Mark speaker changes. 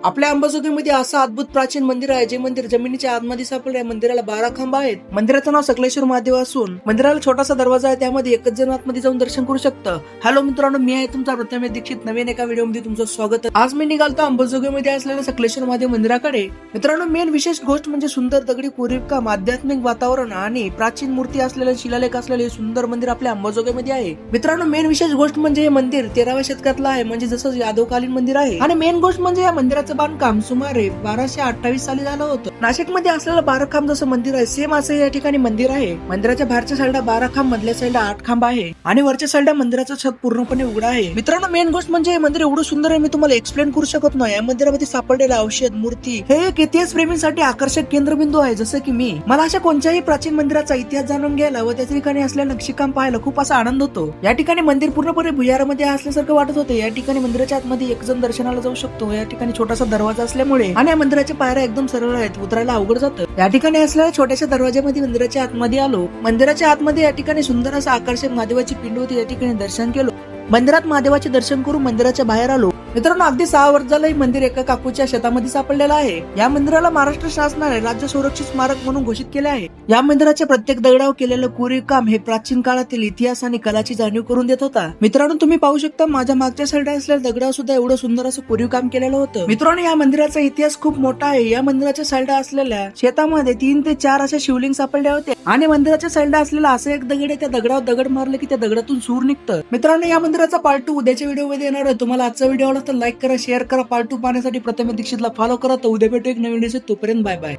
Speaker 1: आपल्या अंबाजोगाईमध्ये असं अद्भुत प्राचीन मंदिर आहे जे मंदिर जमिनीच्या आतमध्ये सापडले आहे. मंदिराला 12 खांब आहेत. मंदिराचं नाव सकलेश्वर महादेव असून मंदिराला छोटासा दरवाजा आहे, त्यामध्ये एकच जण आतमध्ये जाऊन दर्शन करू शकतं. हॅलो मित्रांनो, मी आहे तुमचा प्रथमेश दीक्षित. नवीन एका व्हिडिओमध्ये तुमचं स्वागत आहे. आज मी निघालतो अंबाजोगाईमध्ये असलेल्या सकलेश्वर महादेव मंदिराकडे. मित्रांनो, मेन विशेष गोष्ट म्हणजे सुंदर दगडी कोरीवकाम, आध्यात्मिक वातावरण आणि प्राचीन मूर्ती असलेले शिलालेख असलेले सुंदर मंदिर आपल्या अंबाजोगाईमध्ये आहे. मित्रांनो, मेन विशेष गोष्ट म्हणजे हे मंदिर 13व्या शतकातलं आहे, म्हणजे जसं यादवकालीन मंदिर आहे. आणि मेन गोष्ट म्हणजे या मंदिराचं बांधकाम सुमारे 1228 साली झालं होतं. नाशिकमध्ये असलेलं 12 खांब जसं मंदिर आहे, सेम असं या ठिकाणी मंदिर आहे. मंदिराच्या बाहेरच्या साईडला 12 खांब, मधल्या साईडला 8 खांब आहे आणि वरच्या साईडला मंदिराचं छत पूर्णपणे उघडं आहे. मित्रांनो, मेन गोष्ट म्हणजे हे मंदिर एवढं सुंदर आहे, मी तुम्हाला एक्सप्लेन करू शकत नाही. या मंदिरामध्ये सापडलेलं औषध, मूर्ती हे एक इतिहास प्रेमींसाठी आकर्षक केंद्रबिंदू आहे. जसं की मला अशा कोणत्याही प्राचीन मंदिराचा इतिहास जाणून घ्यायला व त्या ठिकाणी असलेलं नक्षीकाम पाहायला खूप असा आनंद होतो. या ठिकाणी मंदिर पूर्णपणे भुयारामध्ये असल्यासारखं वाटत होतं. या ठिकाणी मंदिराच्या आतमध्ये एक जण दर्शनाला जाऊ शकतो. या ठिकाणी छोटासा दरवाजा असल्यामुळे आणि या मंदिराच्या पायऱ्या एकदम सरळ आहेत, उतरायला अवघड जातं. या ठिकाणी असलेल्या छोट्याशा दरवाज्यामध्ये मंदिराच्या आतमध्ये आलो. मंदिराच्या आतमध्ये या ठिकाणी सुंदर असं आकर्षक महादेवाची पिंड होती. या ठिकाणी दर्शन केलं. मंदिरात महादेवाचे दर्शन करून मंदिराच्या बाहेर आलो. मित्रांनो, अगदी 6 वर्ष झालं हे मंदिर एका काकूच्या शेतामध्ये सापडलेलं आहे. या मंदिराला महाराष्ट्र शासनाने राज्य संरक्षित स्मारक म्हणून घोषित केले आहे. या मंदिराच्या प्रत्येक दगडावर केलेलं कोरीवकाम हे प्राचीन काळातील इतिहास आणि कलाची जाणीव करून देत होता. मित्रांनो, तुम्ही पाहू शकता माझ्या मागच्या साईडला असलेल्या दगडावर सुद्धा एवढं सुंदर असं कोरीवकाम केलेलं होतं. मित्रांनो, या मंदिराचा इतिहास खूप मोठा आहे. या मंदिराच्या साईडला असलेल्या शेतामध्ये 3 ते 4 असे शिवलिंग सापडले होते आणि मंदिराच्या साईडला असलेला असं एक दगड आहे, त्या दगडावर दगड मारले की त्या दगडातून सूर निघतं. मित्रांनो, या मंदिराचा पार्ट 2 उद्याच्या व्हिडिओमध्ये येणार आहे. तुम्हाला आजचा व्हिडिओ आवडला तर लाईक करा, शेअर करा. पार्ट 2 पाहण्यासाठी प्रथमेश दीक्षितला फॉलो करा. तर उद्या भेटू एक नवीन व्हिडिओ. तोपर्यंत बाय बाय.